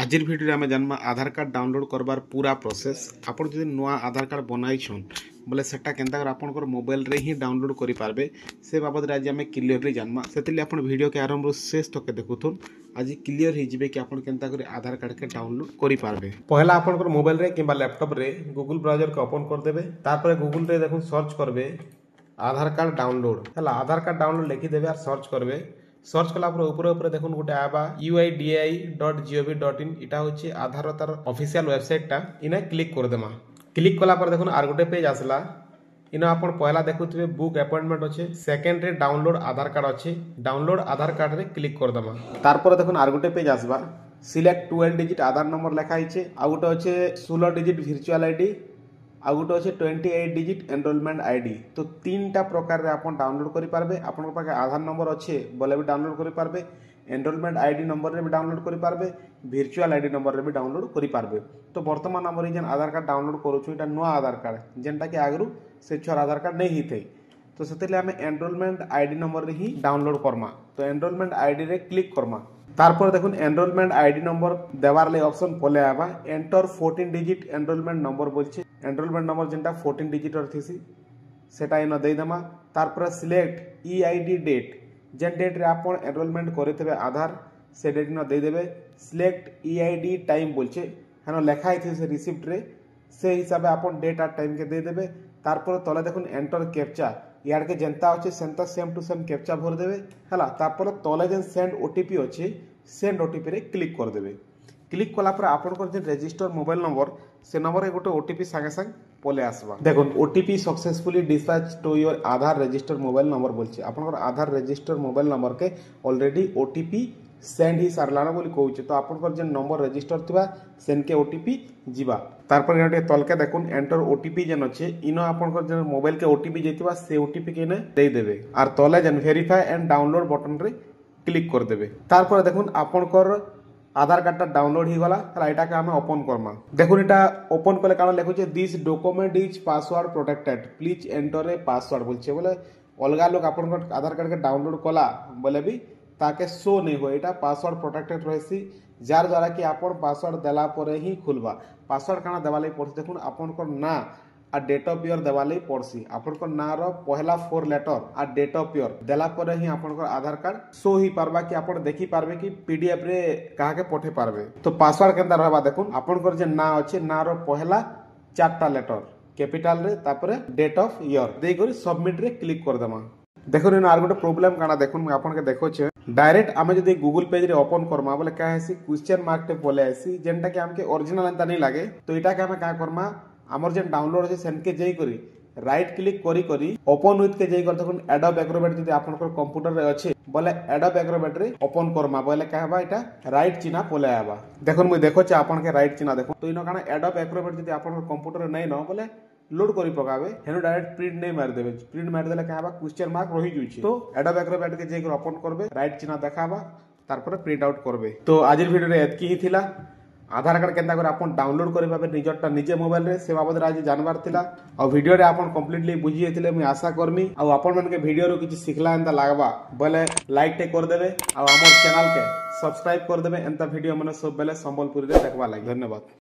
आजिर video आम जाना आधार card download करबार पूरा प्रोसेस। आपन जो नुआ आधार कार्ड बनाइछन बोले सेटा केनता कर आपन मोबाइल रे ही डाउनलोड करि पारबे से बाबद आज आम क्लियरली जानमा। सेतिले आपन वीडियो के आरंभ शेष तक देखुथुन आज क्लियर हो जिवे कि आपन केनता कर आधार कार्ड के डाउनलोड करि पारबे। पहला आपन मोबाइल रे किबा लैपटॉप रे गूगल ब्राउजर के ओपन कर देबे। तार गूगल रे देखुन सर्च करबे आधार कार्ड डाउनलोड हला आधार कार्ड डाउनलोड लिखि देबे और सर्च करबे। सर्च कला ऊपर ऊपर देखुन गोटे आबा uidai.gov.in इटा होची आधार तार ऑफिशियल वेबसाइट टा इने क्लिक कर देमा। क्लिक कला पर देखुन आर गोटे पेज आसला। इनो आपण पहला देखुथिबे बुक अपॉइंटमेंट अच्छे, सेकंड रे डाउनलोड आधार कार्ड अच्छे, डाउनलोड आधार कार्ड रे क्लिक कर देमा। तार पर देखुन आर गोटे पेज आसबा। सिलेक्ट 12 डिजिट आधार नंबर लिखा आइछे, आ गोटे अच्छे 16 डिजिट वर्चुअल आईडी, आ गोटे अच्छे 28 डिजिट एनरोलमेंट आईडी। तो तीनटा प्रकार रे आपन डाउनलोड करि पारबे। आपन पाखे आधार नंबर अच्छे बोले भी डाउनलोड करि पारबे, एनरोलमेंट आईडी नंबर रे भी डाउनलोड करि पारबे, वर्चुअल आईडी नंबर रे भी डाउनलोड करि पारबे। तो वर्तमान हमर जेन आधार कार्ड डाउनलोड करूछु इटा नुआ आधार कार्ड जेनटा कि आगरु से छर आधार कार्ड नै हिथै। तो सेतेले हमें एनरोलमेंट आईडी नंबर रे ही डाउनलोड करमा। तो एनरोलमेंट आईडी रे क्लिक करमा। तारपर देखुन एनरोलमेंट आईडी नंबर देवार ले ऑप्शन पले आबा। एंटर 14 डिजिट एनरोलमेंट नंबर बोलछे। एनरोलमेंट नंबर जेनटा 14 डिजिट और थीसी सेटा इन दे देमा। तारपर सिलेक्ट ईआईडी डेट जेन डेट रे आपन एनरोलमेंट करथबे आधार से डेट न दे देबे। सिलेक्ट ईआईडी टाइम बोलछे हनो लेखा आइ से रिसिप्ट रे से हिसाबे आपन डेट और टाइम के दे देबे। तारपर तले देखुन एंटर कैप्चा यार के जनता अच्छे सेंता सेम टू सेम कैप्चा भर देबे हला। तारपर तले जेन सेंड ओटीपी अच्छे सेंड ओटीपी रे क्लिक कर देबे। क्लिक कला पर आपन जेन रजिस्टर मोबाइल नंबर से नंबर रे गोटे ओटीपी संगे संग पले आसबा। देखुन OTP successfully dispatch to your Aadhaar register mobile number बोलछे। आपन आधार रजिस्टर मोबाइल नंबर के ऑलरेडी ओटीपी सेंड ही सारलाना बोली कहउछे। तो आपन जेन नंबर रजिस्टर थिबा सेन के ओटीपी जीवा। तारपर गोटे तलके देखुन एंटर ओटीपी जेन अच्छे इनो आपन जेन मोबाइल के ओटीपी जेतिबा से ओटीपी के ने दे देबे और तले जेन वेरीफाई एंड डाउनलोड बटन रे क्लिक कर देबे। तारपर देखुन आपन आधार कार्ड डाउनलोड ही गला हला। एटा के हम ओपन करमा। देखुन एटा ओपन कले काना लेखुचे this document is password protected please enter a password बोलछे। बोले अलगा लोग आपन आधार कार्ड के डाउनलोड कला बोले भी ताके शो नहीं हो। एटा पासवर्ड प्रोटेक्टेड रहसी जार द्वारा कि आपन पासवर्ड देला परे ही खुलबा। पासवर्ड काना देवा लई पड़छ देखुन आपन ना आ डेट ऑफ ईयर देवा लई पड़सी। आपन ना रो पहला 4 लेटर आ डेट ऑफ ईयर देला परे ही आपन आधार कार्ड शो ही पारबा कि आपन देखि पारबे कि पीडीएफ रे कहा के पठे पारबे। तो पासवर्ड केनता रहबा देखुन आपन जे ना अच्छे ना रो पहला 4टा लेटर कैपिटल रे तापरे डेट ऑफ ईयर देई करी सबमिट रे क्लिक कर देमा। देखो इन आर गोटे प्रोब्लेम काना देखुन मैं आपन के देखोछे डायरेक्ट आमे जदी गूगल पेज रे ओपन करमा बोले का हेसी क्वेश्चन मार्क टे बोले आसी जेनटा कि हमके ओरिजिनल एंता नहीं लागे। तो इटा के हमें का करमा हमर जेन डाउनलोड है सेन के जई करी राइट क्लिक करी करी ओपन विथ के जई कर देखुन एडोब एक्रोबैट जदी आपन कंप्यूटर रे अच्छे बोले एडोब एक्रोबैट रे ओपन करमा बोले का हबा इटा राइट चिन्ह पोले आबा। देखुन मुई देखोछे आपन के राइट चिन्ह देखुन। तो इनो काना एडोब एक्रोबैट जदी आपन कंप्यूटर रे नै न बोले लोड करी पकावे हेनु डायरेक्ट प्रिंट नहीं मार देबे। प्रिंट मार देले का हबा क्वेश्चन मार्क रही जुछि। तो एडोब एक्रोबैट के जे ओपन करबे राइट चिन्ह देखाबा तारपर प्रिंट आउट करबे। तो आजिर वीडियो रे एतकी ही थिला। आधार कार्ड केनता कर आपन डाउनलोड करि पाबे निजरटा निजे मोबाइल रे से बाबद आज जानबार थिला। आ वीडियो रे आपन कंप्लीटली बुझी जेथिले मैं आशा करमी। आ आपन मन के वीडियो रो किछि सिखला एंता लागबा बोले लाइक टे कर देबे आ हमर चैनल के सब्सक्राइब कर देबे। एंता वीडियो माने सब बेले संबलपुरी रे देखबा लागि। धन्यवाद।